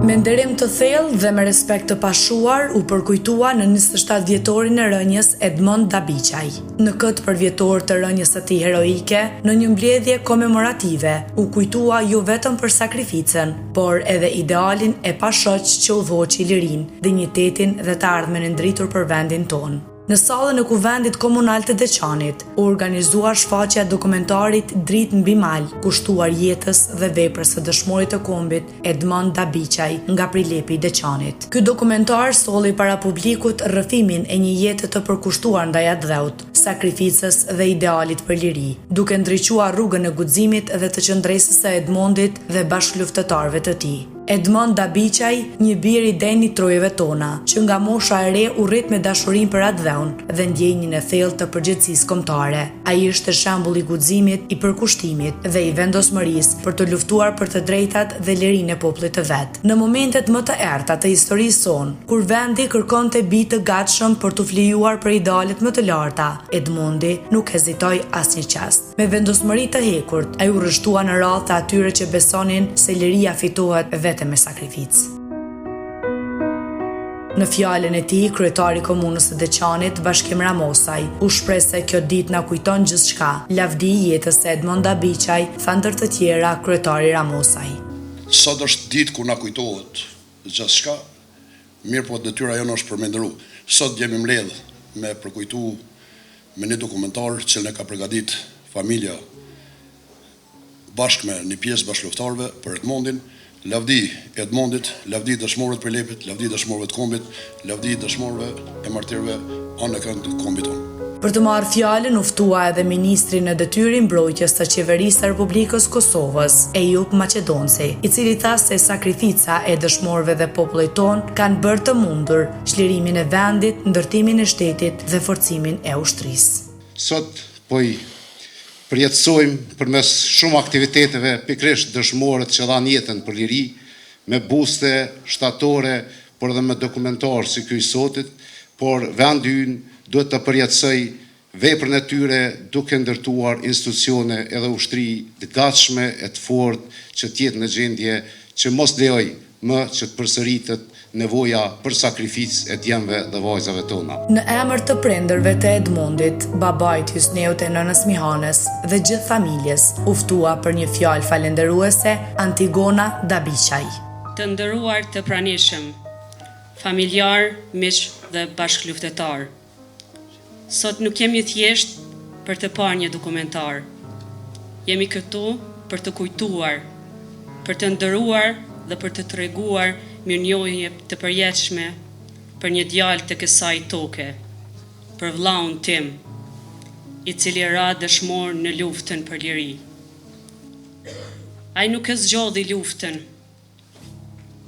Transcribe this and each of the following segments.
Me nderim të thellë dhe me respekt të pashuar u përkujtua në 27 vjetorin e rënjes Edmond Dabiqaj. Në këtë përvjetor të rënjes së tij heroike, në një mbledhje komemorative, u kujtua jo vetëm për sakrificën, por edhe idealin e pashoq që udhëhoqi lirinë, dinjitetin dhe të ardhmen e ndritur për vendin tonë. Në sallën e Kuvendit Komunal të Deçanit, u organizua shfaqja e dokumentarit Dritë mbi mal, kushtuar jetës dhe veprës së dëshmorit të kombit Edmond Dabiqaj nga Prilepi i Deçanit. Ky dokumentar solli para publikut rrëfimin e një jete të përkushtuar ndaj atdheut, sakrificës dhe idealit për liri, duke ndriçuar rrugën e guximit dhe të qëndresës së Edmondit dhe bashkëluftëtarëve të tij. Edmond Dabiqaj, një bir i denit trojeve tona, që nga mosha e re u rrit me dashurinë për atdheun dhe ndjenjën e thellë të përgjegjësisë kombëtare. Ai ishte shembull i guximit, i përkushtimit dhe i vendosmërisë për të luftuar për të drejtat dhe lirinë e popullit të vet. Në momentet më të errta të historisë sonë, kur vendi kërkonte bi të gatshëm për të flijuar për idealet më të larta, Edmondi nuk hezitoi asnjë çast. Me vendosmëri të hekurt, ai u rrështua në radhë të atyre që besonin se liria fitohet vetëm me sakrificë. Në fjalën e tij, kryetari i komunës së Deçanit, Bashkim Ramosaj, u shpreh se kjo ditë na kujton gjithçka. Lavdi i jetës së Edmond Dabiqaj, tha ndër të tjera kryetari Ramosaj. Sot është ditë ku na kujtohet gjithçka, mirë po detyra jonë është për me ndëru. Sot jemi mbledh me përkujtu me një dokumentar që ne ka përgatit familja bashkë me një pjesë bashkëluftëtarëve për Edmondin. Lavdi Edmondit, lavdi dëshmorëve të Prilepit, lavdi dëshmorëve të kombit, lavdi dëshmorëve e martirëve anë e kënd kombit tonë. Për të marrë fjalën u ftua edhe ministri në detyrë mbrojtjes të qeverisë së Republikës Kosovës, Eyüp Maqedonci, i cili tha se sakrifica e dëshmorëve dhe popullit tonë kanë bërë të mundur çlirimin e vendit, ndërtimin e shtetit dhe forcimin e ushtrisë. Sot po i përjetësojmë përmes shumë aktiviteteve pikërisht dëshmorët që dhanë jetën për liri, me buste shtatore, por edhe me dokumentar si ky i sotit, por vendi ynë duhet të përjetësoj veprën e tyre duke ndërtuar institucione edhe ushtri të gatshme e të fortë që të jetë në gjendje që mos lejoj më që të përsëritet nevoja për sakrificë e djemve dhe vajzave tona. Në emër të prindërve të Edmondit, babait Hysneut e nënës Mihanes dhe gjithë familjes, u ftua për një fjalë falënderuese Antigona Dabiqaj. Të nderuar të pranishëm, familjar, miq dhe bashkëluftëtar. Sot nuk jemi thjesht për të parë një dokumentar. Jemi këtu për të kujtuar, për të nderuar dhe për të treguar mirënjohje të përjetshme për një djalë të kësaj toke, për vllaun tim, i cili ra dëshmor në luftën për liri. Ai nuk e zgjodhi luftën,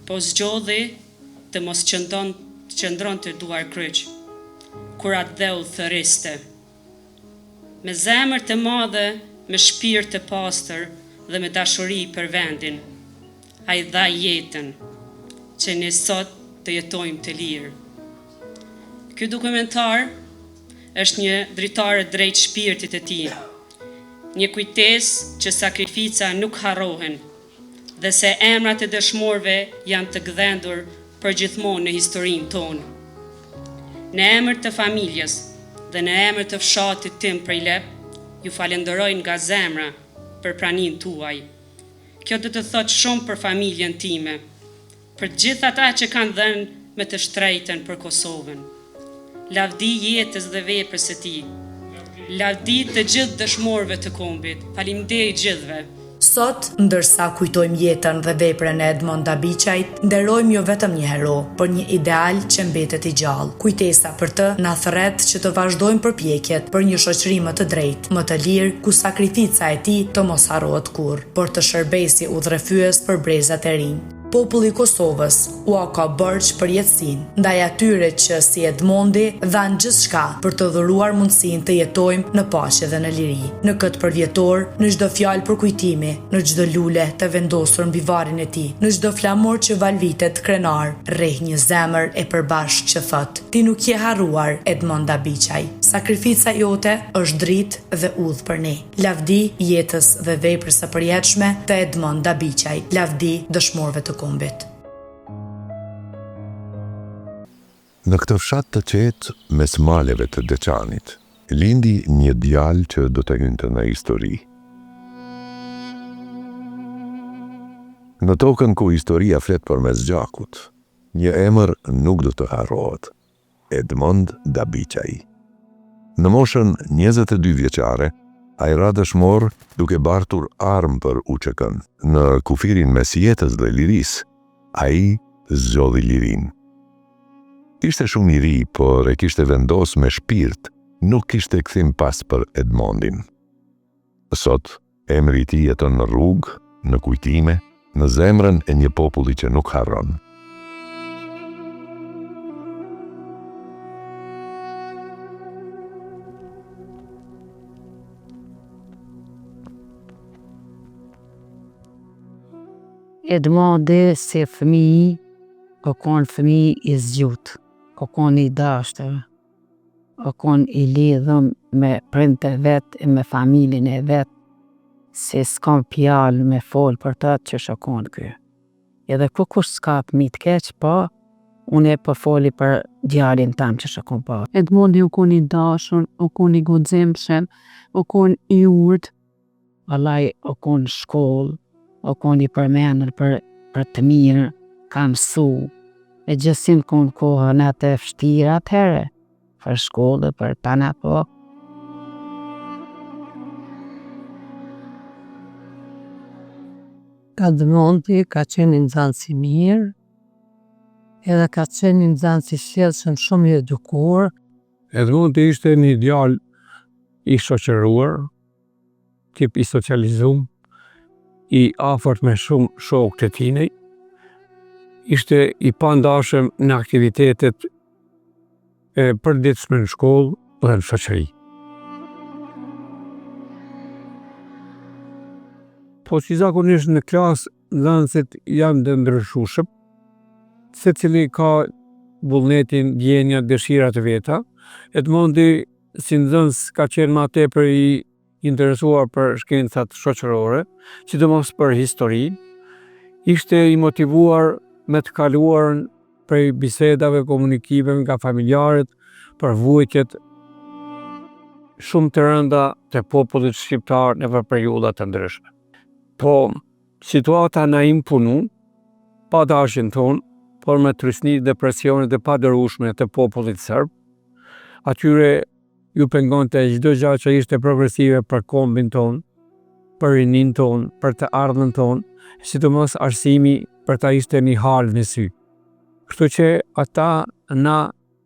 po zgjodhi të mos qëndronte duar kryq, kur atdheu thëriste. Me zemër të madhe, me shpirt të pastër dhe me dashuri për vendin, ai dha jetën, që ne sot të jetojmë të lirë. Ky dokumentar është një dritare drejt shpirtit e tij, një kujtesë që sakrifica nuk harrohen dhe se emrat e dëshmorëve janë të gdhendur përgjithmonë në historinë tonë. Në emër të familjes dhe në emër të fshatit tim Prilep, ju falenderoj nga zemra për praninë tuaj. Kjo do të thotë shumë për familjen time, për gjithë ata që kanë dhënë me të shtrejtën për Kosovën. Lavdi jetës dhe veprës së tij. Lavdi të gjithë dëshmorëve të kombit. Faleminderit gjithëve. Sot, ndërsa kujtojmë jetën dhe veprën e Edmond Dabiqajt, nderojmë jo vetëm një hero, por një ideal që mbetet i gjallë. Kujtesa për të na thret që të vazhdojmë përpjekjet për një shoqëri më të drejtë, më të lirë, ku sakrifica e tij të mos harrohet kurrë, por të shërbejë si udhërrefyes për brezat e rinj. Populli i Kosovës u ka bërç për jetësinë, ndaj atyre që si Edmondi dhanë gjithçka për të dhuruar mundësinë të jetojmë në paqe dhe në liri. Në këtë përvjetor, në çdo fjalë për kujtimi, në çdo lule të vendosur mbi varrin e tij, në çdo flamur që valvitet krenar, rreh një zemër e përbashkët që thot: "Ti nuk je harruar, Edmond Dabiqaj. Sakrifica jote është dritë dhe udhë për ne." Lavdi jetës dhe veprës së përjetshme të Edmond Dabiqaj. Lavdi dëshmorëve të kombit. Në këtë fshat të qetë mes maleve të Deçanit, lindi një djalë që do të hynte në histori. Në tokën ku historia flet përmes gjakut, një emër nuk do të harrohet: Edmond Dabiqaj. Në moshën 22 vjeçare, ai ra dëshmor duke bartur armë për UÇK-n. Në kufirin mes jetës dhe lirisë, ai zgjodhi lirinë. Ishte shumë i ri, por e kishte vendos me shpirt, nuk kishte kthim pas për Edmondin. Sot, emri i tij jeton në rrugë, në kujtime, në zemrën e një populli që nuk harron. Edmondi si fëmijë, ka qenë fëmijë i zgjuar, ka qenë i dashur, ka qenë i lidhur me prindët e vet e me familjen e vet, se s'kam fjalë me fol për ta që shakon ky. Edhe kush s'ka fëmijë të keq, po unë po foli për djalin tam që shakon pa. Edmondi u kon i dashur, u kon i guximshëm, u kon i urtë. Vallai u kon shkollë, u kon i përmendur për të mirë, ka mësu. E gjithësim kon kohën atë vështirë atëherë, për shkollë, për tana po. Edmondi ka qenë një nxënës i mirë, edhe ka qenë një nxënës i sjellshëm, shumë i edukuar. Edmondi ishte një djalë i shoqëruar, tip i socializuar, i afërt me shumë shokë të tij. Ishte i pandashëm në aktivitetet e përditshme në shkollë dhe në shoqëri. Po si zakonisht në klasë, nxënësit janë të ndryshueshëm, secili ka vullnetin, ndjenjat, dëshirat e veta. Edmondi si nxënës ka qenë më tepër i interesuar për shkencat shoqërore, sidomos për histori. Ishte i motivuar me të kaluarën prej bisedave, komunikimeve nga familjarët, për vujtjet shumë të rënda të popullit shqiptar në periudha të ndryshme. Po, situata na imponu, pa dashin tonë, por me trysni dhe presionet e padërueshme të popullit serb, atyre ju pengonte çdo gjë që ishte progresive për kombin tonë, për rinin tonë, për të ardhmen tonë, sidomos arsimi për ta ishte një halë në sy. Kështu që ata na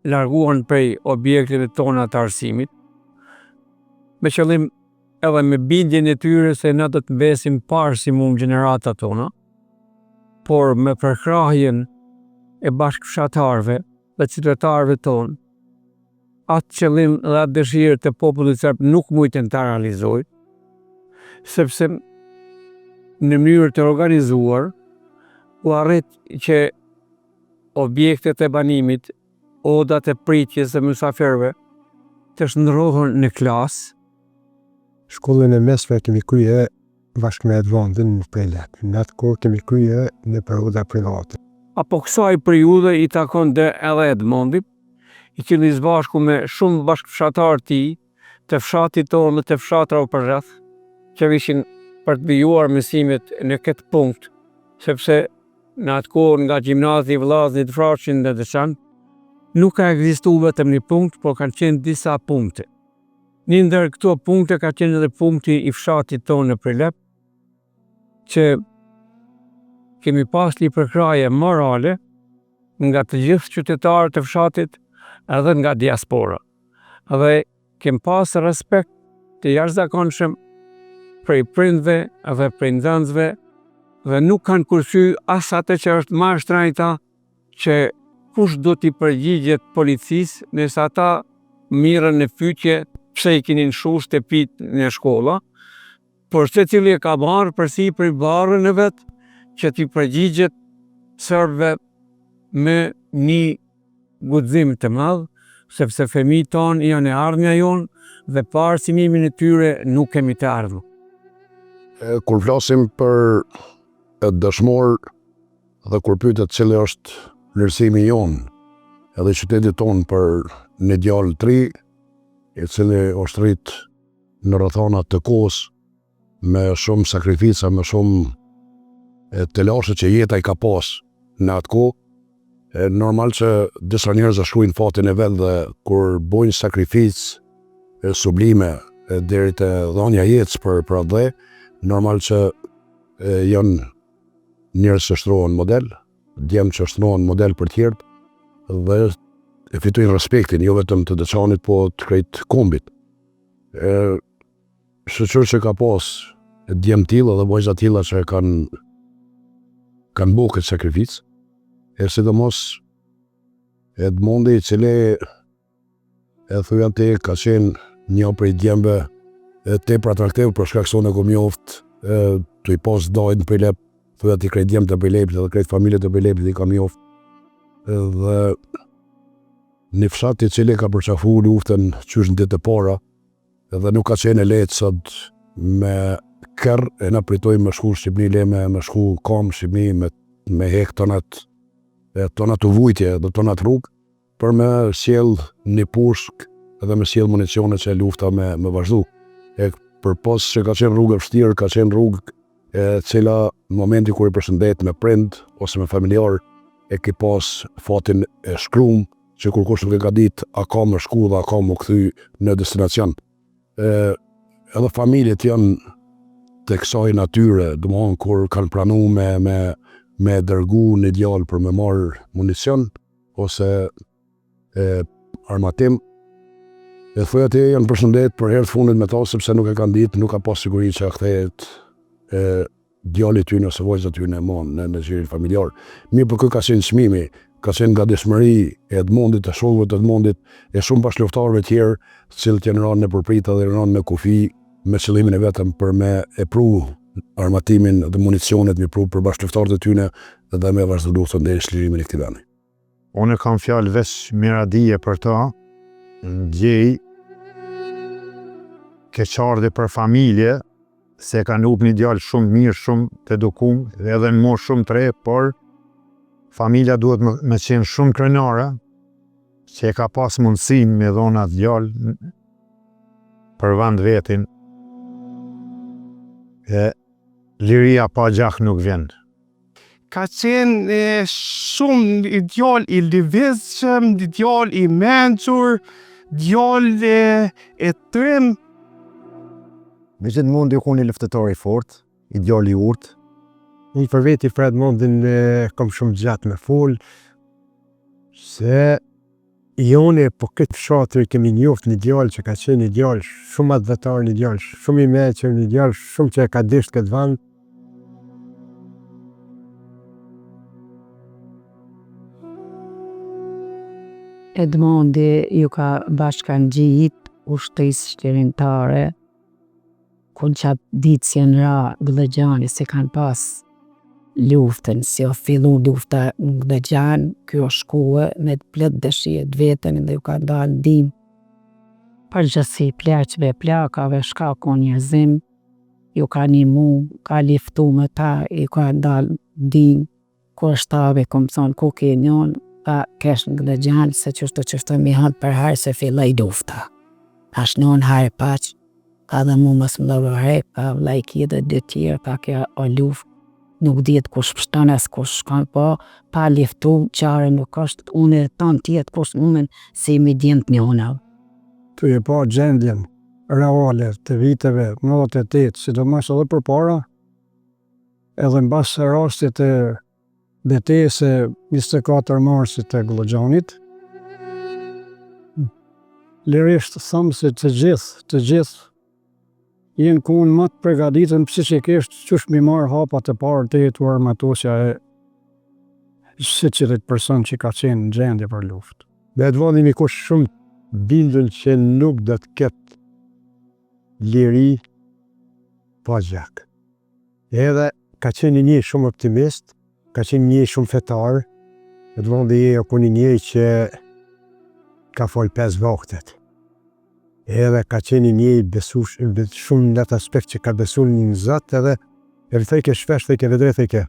larguan prej objekteve tona të arsimit, me qëllim edhe me bindjen e tyre se na do të mbesim parsimum gjeneratat tona, por me përkrahjen e bashkëfshatarëve dhe qytetarëve tonë, atë qëllim dhe atë dëshirë të popullit serb nuk mujten të realizoj, sepse në mënyrë të organizuar u arrit që objektet e banimit, odat e pritjes dhe mysafirëve të shndërrohen në klasë. Shkollën e mesme kemi krye bashkë me Edmondin në Prelep. Në atë kohë kemi krye në periudha private. Apo kësaj periudhe i takon dhe edhe Edmondit, i cili së bashku me shumë bashkëfshatarë ti, të fshatit tonë dhe të fshatrave përreth, që ishin për të vijuar mësimet në këtë punkt, sepse në atë kohë nga gjimnazi Vllaznia, Fraqin dhe Deçan, nuk ka ekzistuar vetëm një punkt, por kanë qenë disa punkte. Një ndër këto punkte ka qenë edhe punkti i fshatit tonë në Prelep, që kemi pas një përkraje morale nga të gjithë qytetarët e fshatit edhe nga diaspora. Dhe kemi pas respekt të jashtëzakonshëm prej prindve edhe prej nxënësve, dhe nuk kanë kursy as atë që është më e shtrenjta, që kush do t'i përgjigjet policisë nëse ata mirën në fytje pse i kinin shu shtëpit në shkolla, por secili e ka marrë përsipër barrën e vet që t'i përgjigjet serbëve me një guxim të madh, sepse fëmijët tonë janë e ardhmja jonë dhe pa arsimimin e tyre nuk kemi të ardhmë. Kur flasim për dëshmor dhe kur pyetet cili është vlerësimi jonë edhe qytetit tonë për një djalë të ri, i cili është rrit në rrethana të kohës, me shumë sakrifica, me shumë telashe që jeta i ka pas në atë kohë. Normal që disa njerëz shkruajnë fatin e vet dhe kur bojnë sakrificë sublime deri te dhënia e jetës për atë, normal që janë njerëz që shtrohen model, djemë që shtrohen model për tjerët dhe e fitojnë respektin, jo vetëm të Deçanit, po të krejt kombit. Shoqër që ka pas djemë tilla dhe vajza tilla që kanë bërë këtë sakrificë, sidomos Edmondi, i cili e thuja ti ka qenë një prej djemëve tepër atraktiv për shkak se unë kom njoft të i pas dajt në Prilep, thuja ti krejt djemët e Prilepit dhe krejt familjet e Prilepit i kam njoft. Dhe një fshat i cili ka përqafu luftën qysh në ditë e para dhe nuk ka qenë e lehtë sot me kërë, e na pritojmë me shku Shqipni Leme, me shku kam Shqipni, me hek tonat të vujtje dhe tonat rrugë, për me sjell një pushk edhe me sjell municione që lufta me vazhdu. Për pas që ka qenë rrugë e vështirë, ka qenë rrugë cila në momenti kur i përshëndet me prind ose me familjar, e ki pas fatin e shkrum, që kur kush nuk e ka ditë a ka më shku dhe a ka më kthy në destinacion. Edhe familjet janë të kësaj natyre, domethënë kur kanë pranu me dërgu një djalë për me marrë municion ose armatim, e thoja ti janë përshëndet për herë të fundit me ta, sepse nuk e kanë ditë, nuk ka pas siguri që a kthehet djali tyne ose vajza tyne në zhirin familjar. Mirë për kë ka qenë çmimi, ka qenë gatishmëri e Edmondit, e shokëve të Edmondit, e shumë bashkëluftarëve tjerë, të cilët janë rënë në përprita dhe rënë me kufi, me qëllimin e vetëm për me e pru armatimin dhe municionet, me pru për bashkëluftarët e tyne dhe me vazhdu luftën deri në çliриmin e këtij vendi. Unë kam fjalë veç miradije për ta, gjej keqardhje për familje, se kanë up një djalë shumë mirë, shumë të edukum, dhe edhe në moshë shumë të re, por familja duhet me qenë shumë krenare, që e ka pas mundësin me dhona djalë për vend vetin, liria pa gjak nuk vjen. Ka qenë shumë i djalë i lëvizshëm, djalë i mençur, djalë e trim. Me gjithë mundi u konë një luftëtar i fort, i djalë i urtë. Unë për veti për Edmondin kom shumë gjatë me fol, se jone po këtë fshatër kemi njoft një djalë që ka qenë një djalë shumë advetar, një djalë shumë i mençur, një djalë shumë që e ka disht këtë vend. Edmondi ju ka bashkangjit ushtrisë shtirimtare, kur qatë ditë si në ra Gëllëgjani se kanë pas luftën, si o fillu lufta në Gëllëgjan, kjo shkue me të plët dëshijet vetën dhe ju ka dalë ndim. Përgjësi pleqve, plakave, shka ko njerëzim, ju ka nimu, ka liftu me ta, ju ka dalë ndim, kur shtave, kom thonë, ku ke njën, ka kesh në Gëllëgjan, se qështu mi hëndë për herë se fillaj lufta. Tash njën herë paq, ka dhe mu mësë më lëvëre, ka lajki dhe dhe tjerë, ka kja o luft, nuk ditë kush pështënes, kush shkan, po pa liftu, qare nuk është, unë e tanë tjetë kush umen, si mi djent njëna. Tu e pa gjendjen reale të viteve 98, sidomos edhe për para, edhe në basë rastit e betejës e 24 marsit të Gëllëgjanit, lirisht thamë se të gjithë, jenë kunë më të pregaditën psikisht qësh mi marë hapat e parë të jetu armatosja e si qëllit person që ka qenë në gjendje për luft. Dhe Edmondi mi kush shumë bindën që nuk dhe të ketë liri pa gjak. Edhe ka qenë një shumë optimist, ka qenë një shumë fetar, Edmondi e ku një që ka folë 5 vaktet. Edhe ka qenë një besush, shumë në atë aspekt që ka besu një Zot edhe e thejke shpesh, thejke vedre, thejke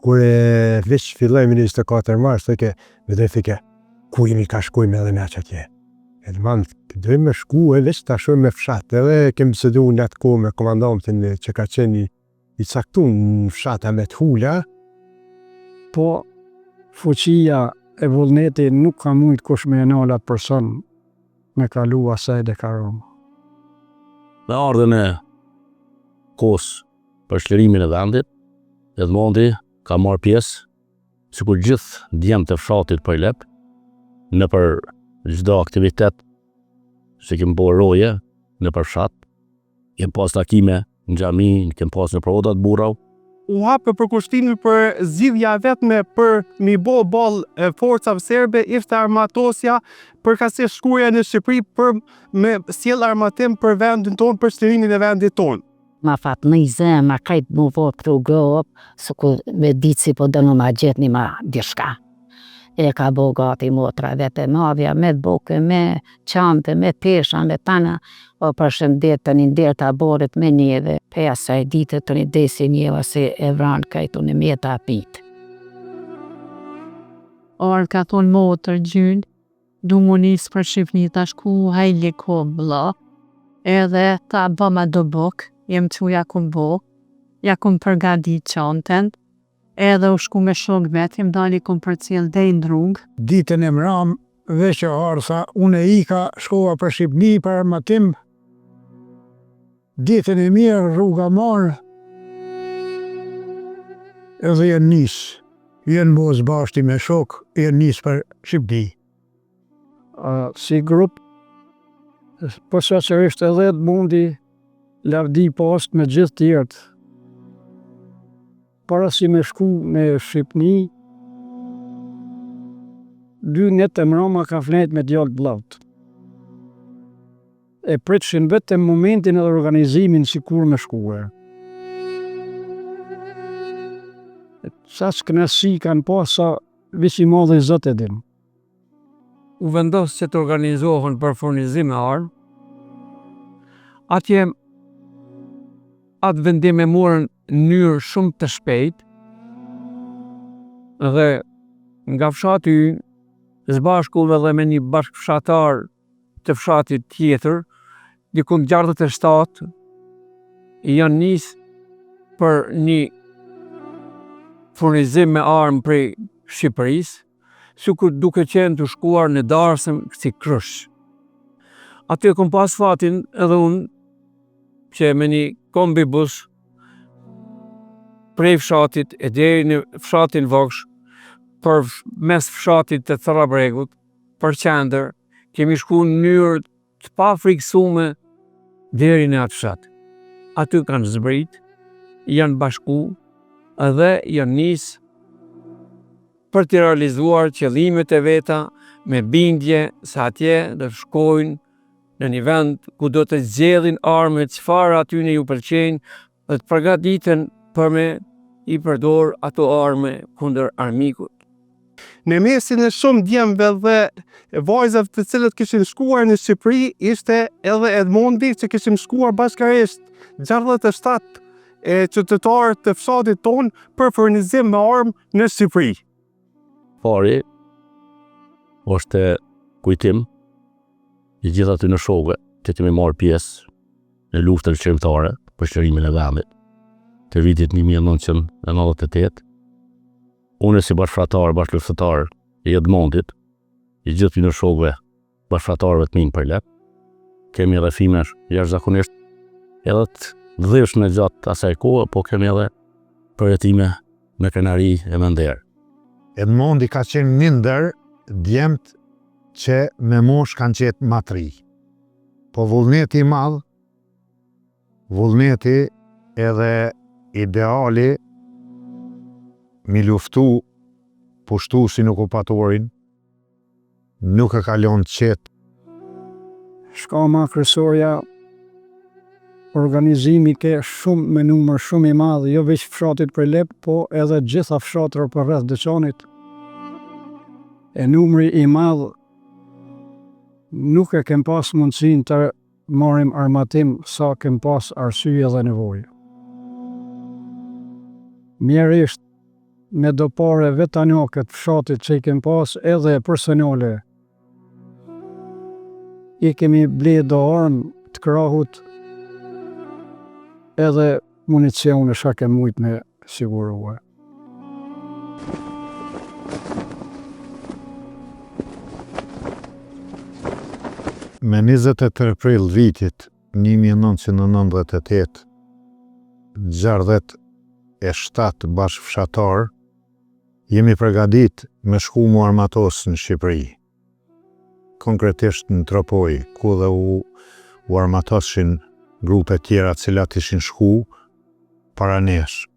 kur e veç fillojmë 24 mars, thike, ku jemi ka shkojmë edhe me që atje. Edmond, dojmë me shku e veç të ashojmë me fshat, edhe kemë sëdu në atë kohë me komandantin që ka qenë i caktun në fshata me t'hula, po fuqia e vullneti nuk ka mujt kush me enala person me kalu asaj dhe karom. Me ardhen e kohës për shlirimin e vendit, Edmondi ka marrë pjesë, sikur gjithë djemt e fshatit për lep, në për çdo aktivitet që kemë bërë roje në për fshat, kemë pas takime në xhami, kemë pas në provodat burrave. U hapë për kushtimi për zgjidhja vetme për mi bo ballë forcave serbe, ishte armatosja për ka se shkuja në Shqipëri për me sjell armatim për vendin tonë, për shlirimin e vendit tonë. Ma fat në i zemë, ma kajtë mu vot të gëp, së ku me ditë si po dënu ma gjithë një ma dishka. E ka bo gati motra vete mavja, me boke, me qante, me pesha, me tana, o për shëndet të një ndirë të aborit me njeve, pesa e ditë të një desi njeva se e vranë kajtu në mjeta apit. Orë ka thonë motër gjynë, du më njësë për Shqipni të shku hajli ko bla, edhe ta bëma do bok, jem që ja kum bo, ja kum përgadi qanten, edhe u shku me shok vet, jem dali kum për cilë dhe i ndrungë. Ditën e mram, veç e arsa, unë e ika shkova për Shqipni për armatim, ditën e mirë rruga marë, edhe jenë nisë, jenë mos bashti me shok, jenë nisë për Shqipni. Si grup, posaçërisht edhe Edmondi, lavdi post me gjithë tjertë. Para si me shku me Shqipni, 2 net e mrama ka flet me djallë blavt. E pritshin vetëm momentin edhe organizimin si kur me shkuar. Sa s'knasi kanë pasa, visi madhe i Zot e din. U vendos që të organizohen për furnizim e armë, atje atë vendim e morën në mënyrë shumë të shpejt dhe nga fshati zbashkullve dhe me një bashkëfshatar të fshatit tjetër, dikun 67 janë nisë për një furnizim me armë prej Shqipërisë, sikur duke qenë të shkuar në darsëm si krysh. Aty kom pas fatin edhe unë që me një kombi bus prej fshatit e deri në fshatin Vogsh, për mes fshatit të Thrabregut, për qendër, kemi shku në mënyrë të pa friksume deri në atë fshat. Aty kanë zbrit, janë bashku edhe janë nisë për të realizuar qëllimet e veta me bindje se atje dhe shkojnë në një vend ku do të zgjedhin armët çfarë aty në ju pëlqejnë dhe të përgatiten për me i përdor ato armë kundër armikut. Në mesin e shumë djemve dhe vajzave të cilët kishin shkuar në Shqipëri, ishte edhe Edmondi që kishin shkuar bashkërisht 67 qytetarë të fshatit tonë për furnizim me armë në Shqipëri. Pari është kujtim i gjithë aty në shokëve që kemi marrë pjesë në luftën shqiptare për shlirimin e vendit të vitit 1998. Unë si bashkëluftëtar i Edmondit, i gjithë në shokëve bashkëfratarëve të minj për lep, kemi edhe fimesh jashtëzakonisht edhe të dhëshme gjatë asaj kohë, po kemi edhe përjetime me krenari e me nder. Edmondi ka qenë një ndër djemt që me mosh kanë qetë matri. Po vullneti madh, vullneti edhe ideali mi luftu pushtuesin okupatorin, nuk e kalon qetë. Shkama kryesorja, organizimi ke shumë me numër shumë i madh, jo veç fshatit për lep, po edhe gjitha fshatër për rreth Deçanit. E numri i madh nuk e kem pas mundësin të marrim armatim sa kem pas arsye dhe nevojë. Mjerisht me do pare vetanjakët fshatit që i kem pas edhe personale. I kemi ble do armë të krahut edhe municione shka kem mujt me siguruar. Me 23 prill vitit 1998, 67 bashkëfshatar, jemi përgadit me shku mu armatos në Shqipëri. Konkretisht në Tropoj, ku dhe u armatoshin grupe tjera cilat ishin shku para nesh.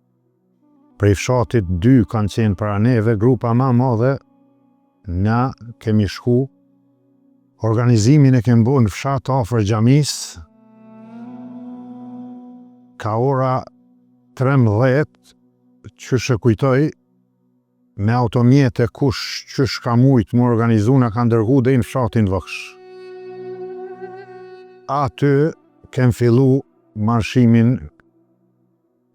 Prej fshatit 2 kanë qenë para neve, grupa ma madhe, na kemi shku. Organizimin e kemë bo në fshat afër xhamis, ka ora 13, që shkujtoj, me automjete kush që shka mujt më organizu na ka ndërgu dhe në fshatin vëksh. Aty kemë fillu marshimin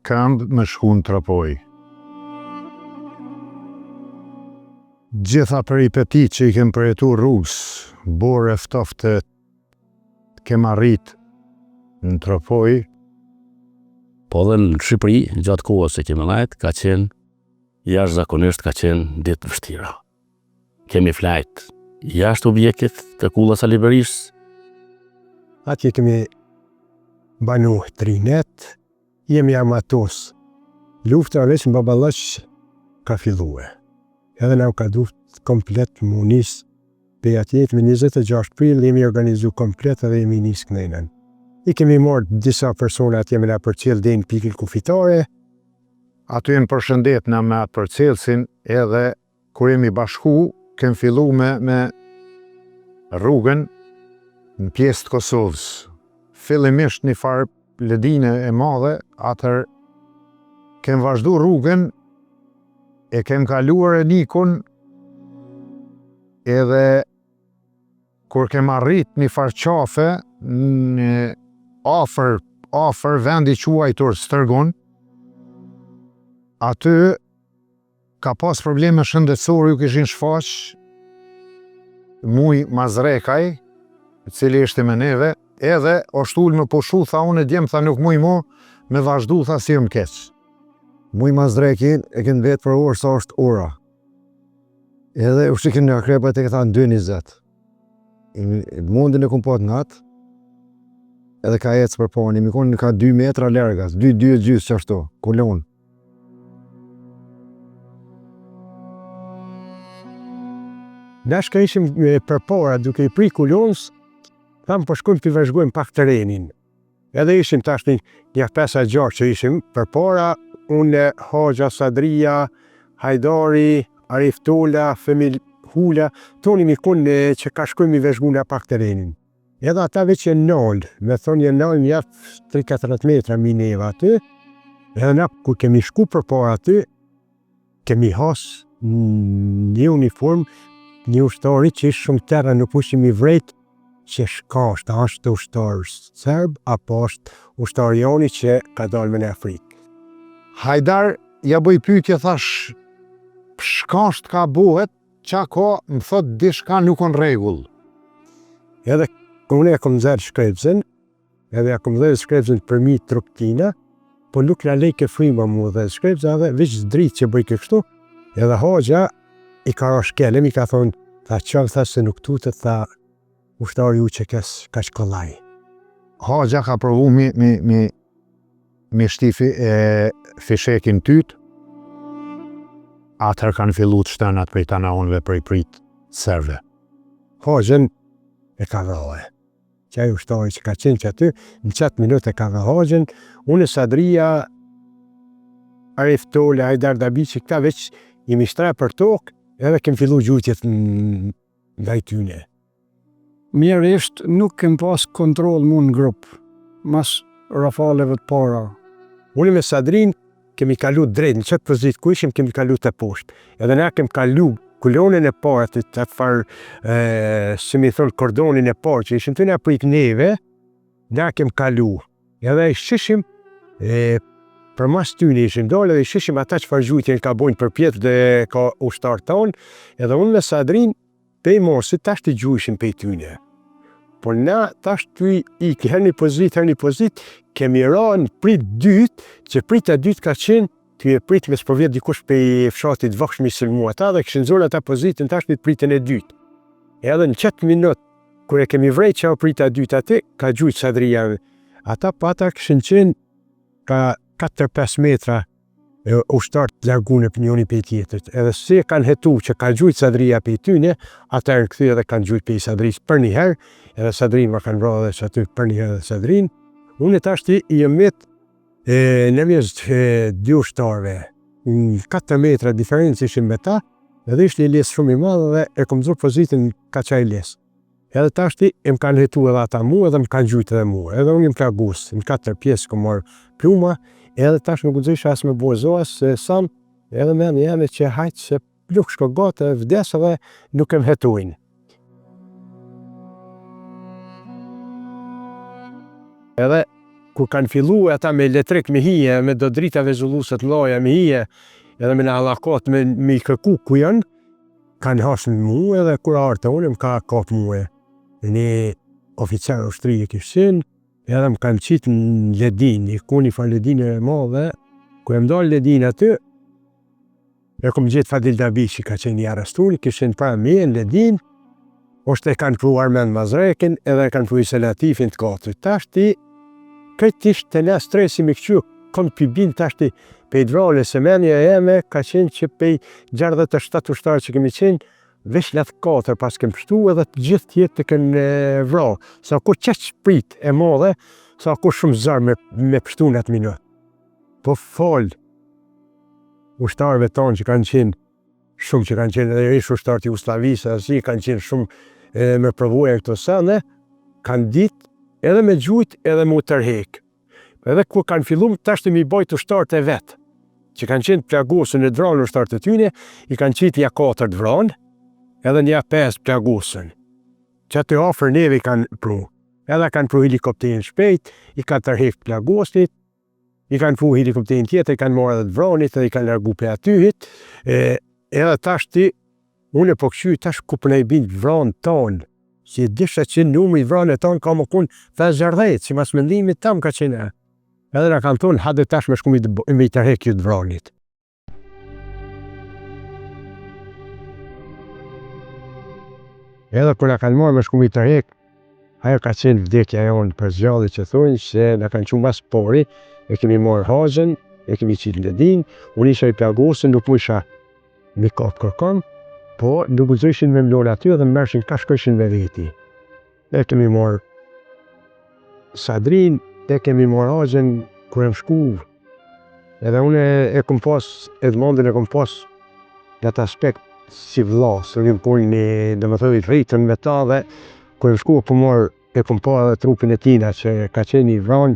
këmbë me shku në Tropoj. Gjitha peripetit që i kemë përjetu rrugës, bore ftofte kemë arrit në Tropoj. Po dhe në Shqipëri, gjatë kohës e kemi lajt, ka qenë jashtëzakonisht ka qenë ditë vështira. Kemi flajt jashtë objektit të kullës a Liberis. Atje kemi banu trinet, jemi armatos. Lufta veç në Babalëq ka fillue. Edhe na u ka duft komplet munis. Pe atjet me 26 prill jemi organizu komplet edhe jemi nis knejnen. I kemi marrë disa persona atje me na përcjell dhe në pikën kufitare. Aty jenë përshëndet na me atë përcjellsin edhe kur jemi bashku, kem fillu me rrugën në pjesë të Kosovës. Fillimisht një farë ledine e madhe, atër kem vazhdu rrugën, e kem kaluar e Nikun, edhe kur kem arrit një farë qafe në afër vendi quajtur Stërgon, aty ka pas probleme shëndetësore ju kishin shfaq muj Mazrekaj, i cili ishte me neve, edhe ashtull me poshu, tha unë e djem, tha nuk muj mo me vazhdu, tha si më keq. Muj Mazrekin e kënë vetë për orë sa është ora. Edhe u shqikin në akrepat e këta në 2:20. Mundin e kumë pot në atë, edhe ka ecë për pani, mi konë ka 2 metra lërgas, 2 gjysë që ashtu, kulon. Ne shka ishim për para duke i pri kulonës, thamë për shkojmë për vazhdojmë pak terenin. Edhe ishim tash një 5-6 që ishim për para, unë, Hoxha, Sadria, Hajdari, Arif Tola, Femil Hula, toni mi konë që ka shkojmë i vazhdojmë pak terenin. Edhe ata veç e nalë, me thonë e nalë një 3-4 metra mineva aty, edhe na ku kemi shku për para aty, kemi hasë një uniform, një ushtari që ishë shumë terra nuk pushim i vrejt që shkasht, ashtë ushtarë serb, apo ashtë ushtarioni që ka dalë me në Afrikë. Hajdar, ja bëj pyetje, thash, shkasht ka buhet, qa ka, më thot, dishka nuk në regull. Edhe unë e kom zërë shkrepsen, edhe e kom zërë shkrepsen përmi truptina, po nuk la lejke frima mu dhe shkrepsen, edhe veç dritë që bëjke kështu, edhe Hoxha i ka rashkelem, i ka thonë, tha qëllë, tha se nuk tutët, tha ushtari u që kësë ka shkollaj. Hoxha ka provu me shtifi e fishekin tyt, atër kanë fillu të shtënat për i tanaonve për i prit serve. Hoxhën e ka vëllë. Qaj ushtari që ka qenë që aty, në qatë minut e ka vëllë Hoxhën, unë Sadria, Arif Tola, Hajdar Dabici, këta veç jemi shtra për tokë, edhe kem fillu gjutjet nga i tyne. Mjerisht nuk kem pas kontrol mu në grupë, mas rafaleve të para. Unë me Sadrin kemi kalu drejt, në qëtë pozit ku ishim kemi kalu të poshtë. Edhe na kem kalu kulonin e parë, të farë, si mi thonë, kordonin e parë, që ishim të nga prik neve, na kem kalu. Edhe shishim për mas tyne ishim dole dhe shishim ata që fargjujtjen ka bojnë për pjetë dhe ka ushtarë tonë, edhe unë me Sadrin pej morsit tash të gjujshim pej tyne. Por na tash ty i herë një pozit, kemi ra në prit dytë, që prita dytë ka qenë, ty e prit me s'provjet dikush pej fshatit vëkshmi së mua ata dhe këshin zonë ata pozitën tash në pritën e dytë. Edhe në qëtë minut, kër e kemi vrejt që o prita dytë atë, ka gjujtë Sadria. Ata pata këshin qenë ka 4-5 metra ushtarë të largune për njoni për tjetët. Edhe se kanë hetu që ka gjujtë Sadria për tyne, ata e në këthy edhe kanë gjujtë për Sadris për njëherë, edhe Sadrin ma kanë vra dhe që aty për njëherë dhe Sadrin. Unë e tashti i jëmet në mjes dy ushtarëve, 4 metra diferencë ishim me ta, edhe ishte i lesë shumë i madhe dhe e kom zurë pozitin ka qaj lesë. Edhe tashti e më kanë hetu edhe ata mu edhe më kanë gjujtë edhe mu. Edhe unë im plagusë, në 4 pjesë kom marë pluma, edhe tash më gudzisha asë me bozoas se sam, edhe me në jemi që hajtë se pluk shko gata e vdesë dhe nuk e më hetuin. Edhe kur kanë fillu ata me elektrik me hije, me do dritave zulluset loja me hije, edhe me në alakot me i kërku ku janë, kanë hasën mu edhe kur artë unë më ka kapë mu e. Një oficer ushtri e këshin, edhe më kanë qitë në ledin, i ku një fa ledin e madhe, ku e më dalë ledin aty, e kom gjithë Fadil Dabishi ka qenë një arresturi, këshin pra me në ledin, është e kanë pru Armen Mazrekin, edhe kanë pru i Selatifin të katër. Tashti, këtë ishtë të la stresi me këqyë, kom përbin tashti pej drale se menja e me, ka qenë që pej 67 ushtarë që kemi qenë, vesh lath 4 pas kem pështu edhe të gjithë tjetë të kënë vra. Sa kur qeq shprit e madhe, sa kur shumë zarë me pështu në atë minut. Po falë ushtarëve tonë që kanë qenë, shumë që kanë qenë edhe ishë ushtarë të Jugosllavisë, asi kanë qenë shumë me provuja këto sene, kanë ditë edhe me gjujtë edhe mu tërhek. Edhe kur kanë fillum, tash të mi bajtë ushtarët e vetë, që kanë qenë plagosën e dranë ushtarët e tyne, i kanë qitë ja 4 të vranë, edhe nja 5 plagosën. Që atë afer neve i kanë pru. Edhe kanë pru helikopterin shpejt, i kanë tërhek plagosit, i kanë pru helikopterin tjetër, i kanë marrë edhe të vranit, edhe i kanë largu për atyhit. Edhe tash ti, unë e po këqy tash ku përne i bindë vranë tonë, që disha që numri vranë tonë ka më kun 50, që mas mendimit tam ka qenë. Edhe nga kanë tonë, hadë tash me shku me i tërhek ju të vranit. Edhe kur nga kanë marrë me shku me i tërhek, ajo ka qenë vdekja jonë për zjalli që thujnë, se nga kanë qunë mas pori, e kemi marrë hajën, e kemi qitë në ledin, unë isha i plagosën, nuk mu isha mi kapë kërkon, po nuk uzëshin me mlorë aty edhe më mërshin ka shkëshin me veti. E kemi marrë Sadrin, e kemi marrë hajën kër e më shku. Edhe unë e kom pas, Edmondin e kom pas në atë aspekt si vlla, së një kur një, dhe më thëvi, rritën me ta dhe kër e më shku po marrë, e kom pa edhe trupin e tina që ka qenë i vranë,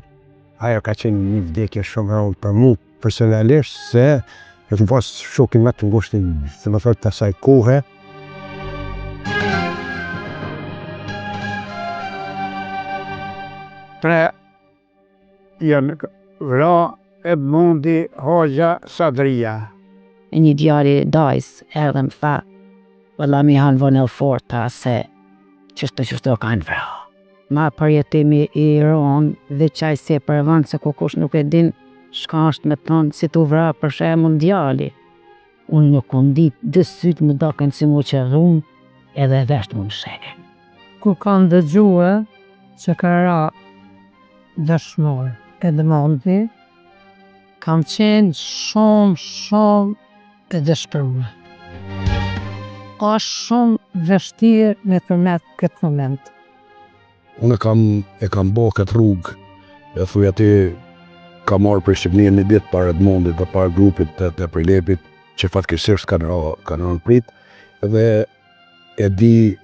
ajo ka qenë një vdekje shumë rronë për mu personalisht, se e kom pas shokin me të ngushtin, dhe më thëtë të asaj kohë. Tre janë vra Edmondi Hoxha Sadria. Një djari dajs edhe më tha, valla mi hanë vënel forta se qështë kanë vra. Ma përjetimi i ronë dhe qaj se për vanë se kukush nuk e din shka është me tonë si të vra për shemë djali. Unë nuk unë ditë dë sytë më doken si mu që rrumë edhe veshtë më në shenë. Ku kanë dëgjue që ka ra dëshmor Edmondi, kam qenë shumë e dëshpëruar. Ka shumë vështirë me përmet këtë moment. Unë e kam bo këtë rrugë, e thuj aty ka marrë për Shqipnirë një ditë para Edmondit dhe para grupit të Prilepit, që fatkesisht kanë rënë prit, dhe e di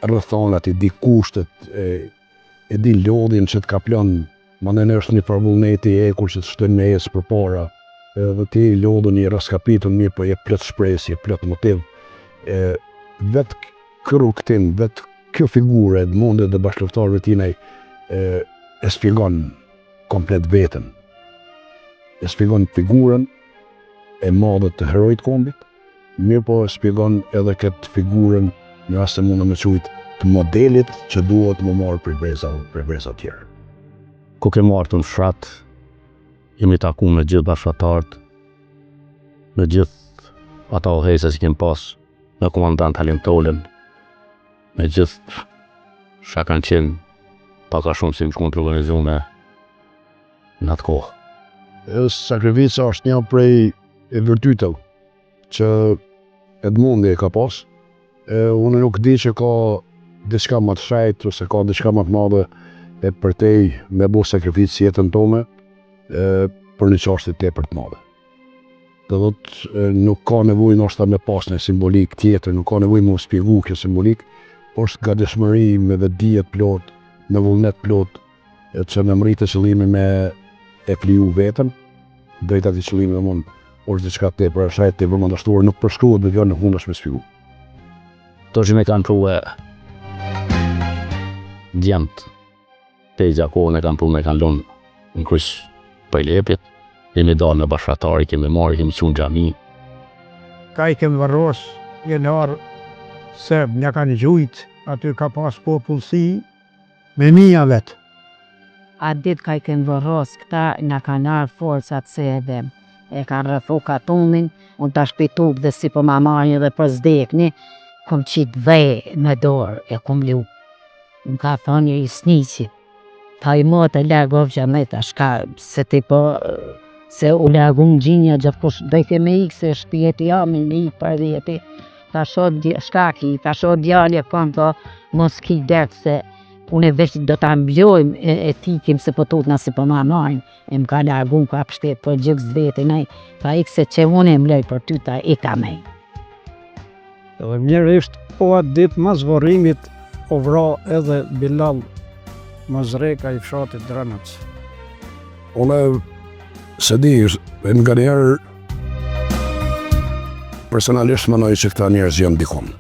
rrethonat, e di kushtet, e di lodhin që të ka planë, ma në është një përvullneti e kur që të shtën me esë për para, dhe ti lodhën një raskapitën mirë, po e plët shpresje, e plët motiv. Vetë kërrugtin, vetë kjo figure Edmondit dhe bashkëluftarëve tinej e spjegon komplet vetën. e shpjegon figurën e madhe të heroit kombit, mirë po e shpjegon edhe këtë figurën në rast se mund të më quajt të modelit që duhet më marrë për breza tjerë. Ku ke marrë të në fshat, jemi taku me gjithë bashkëtarët, me gjithë ata udhëheqëse që kem pas, me komandant Halim Tolën, me gjithë shka kanë qenë paka shumë si më shkon të organizume në atë kohë. Sakrifica është një prej e vërtytave që Edmondi e ka pas. Unë nuk di që ka diçka më të shajt ose ka diçka më të madhe e përtej me bo sakrificë jetën tome për një çështje tepër të madhe. Do thotë nuk ka nevojë ndoshta me pas një simbolik tjetër, nuk ka nevojë me u shpjegu kjo simbolik, por është gatishmëri me dhe dije plot, me vullnet plot, që me mritë qëllimi me e fliju vetën, drejt atij qëllimi dhe mund është diçka tepër e shajt tepër më dashtuar, nuk përshkruhet me fjallë, nuk mundesh me shpjegu. To që me kanë pruve djemët, te i gjakohën e kanë pruve me kanë lonë në krysh për lepjet, kemi dalë në bashkëtari, kemi marrë, kemi qunë gjami. Ka i kemë varros, jenar, se një kanë gjujt, aty ka pas popullsi, me mija vetë. A ditë ka i kemë varros, këta në kanë arë forcat se edhe e kanë rëthu katunin, unë të shpituk dhe si po ma marrë dhe për zdekni, kom qitë dhe në dorë, e kom lu. Më ka thonë i sniqit, ta i mo të lagov që me të shka, se ti po, se u lagun gjinja gjithkush dhe ke me ikë se shpjeti amin me ikë për dhjeti. Ta shod shkaki, ta shod djalje kom po, mos ki dertë se unë e veç do ta mblojmë e tikim se po tut na si po ma marrin. E më ka lagun ka pështet për gjyks vetin ai, ta ikë se që unë e mloj për ty ta ika me. Edhe mjerisht po atë ditë mas vorrimit o vra edhe Bilal Mazreka i fshatit Dranac. Unë se di, nga njerë personalisht mënoj që këta njerëz janë dikon.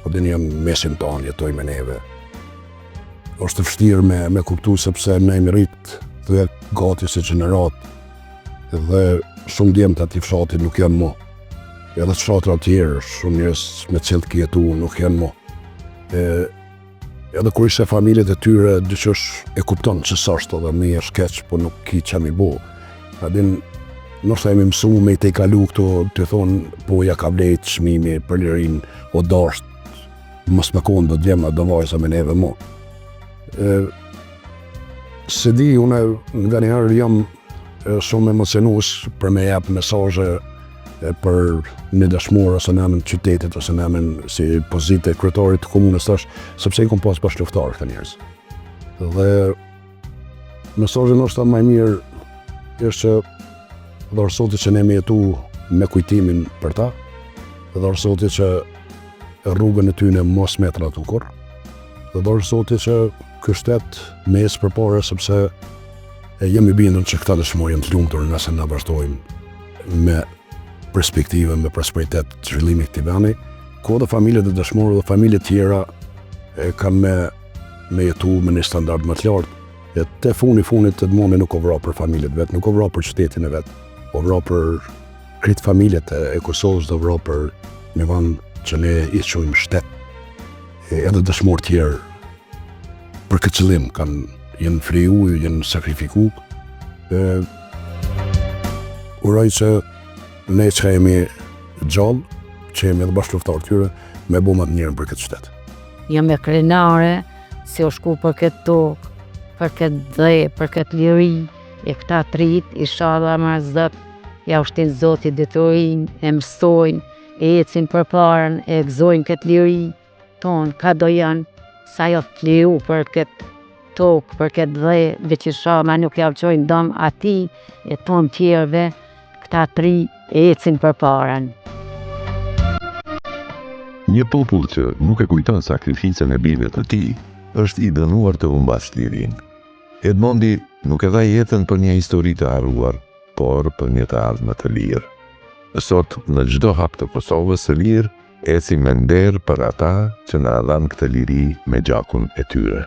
Po din janë mesin tonë, jetoj me neve. Është të vështirë me kuptu sepse ne jemi rritë dhe gati si gjenerat dhe shumë djemë të ati fshatit nuk janë mo. Edhe të fshatrat tjerë, shumë njerëz me cilë të kjetu nuk janë mo. Edhe kur ishe familjet e tyre, dyqësh e kupton që sashtë edhe me e shkeq, po nuk ki që mi bo. Adin, nështë e mi mësu me i te i kalu këto, të thonë, po ja ka vlejt shmimi për lirin o dasht, mos me konë do djema do vajsa me neve mo. Se di, une nga njëherë jam shumë emocionus për me jep mesazhe për një dashmor ose në emën qytetit ose në emën si pozite kryetarit të komunës tash, sepse i kom pas bashkëluftar këta njerëz. Dhe mesazhi ndoshta më i mirë është që dhe arsoti që ne me jetu me kujtimin për ta, dhe arsoti që rrugën e tyne mos me tratu kur, dhe arsoti që ky shtet me ecë përpara sepse jemi bindur që këta dëshmor janë të lumtur nëse na vazhdojmë me perspektive, me prosperitet të zhvillimit të veni, ku edhe familjet e dëshmorëve dhe familjet tjera kanë me jetu me një standard më të lartë. Te funit Edmondi nuk o vra për familjet vetë, nuk o vra për qytetin e vetë, o vra për kritë familjet e Kosovës dhe vra për një vend që ne i quajmë shtet. Edhe dëshmorë tjerë për këtë qëllim jenë friju, jenë sakrifiku. Uroj që ne që jemi gjallë, që jemi edhe bashkëluftar tyre, me bu më të njërën për këtë qytet. Jam e krenare, si o shku për këtë tokë, për këtë dhe, për këtë liri, e këta trit, i shadha marzët, ja ushtin Zotit ditorin, e mësojnë, e ecin për parën, e gëzojnë këtë liri tonë, ka do janë, sa jo të liru për këtë tokë, për këtë dhe, veç i shama nuk javqojnë dëm ati, e tonë tjerve, këta tri e ecin për parën. Një popull që nuk e kujton sakrificën e bijve të tij, është i dënuar të humbas lirinë. Edmondi nuk e dha jetën për një histori të harruar, por për një të ardhme të lirë. Sot, në çdo hap të Kosovës së lirë, ecim me nder për ata që na dhanë këtë liri me gjakun e tyre.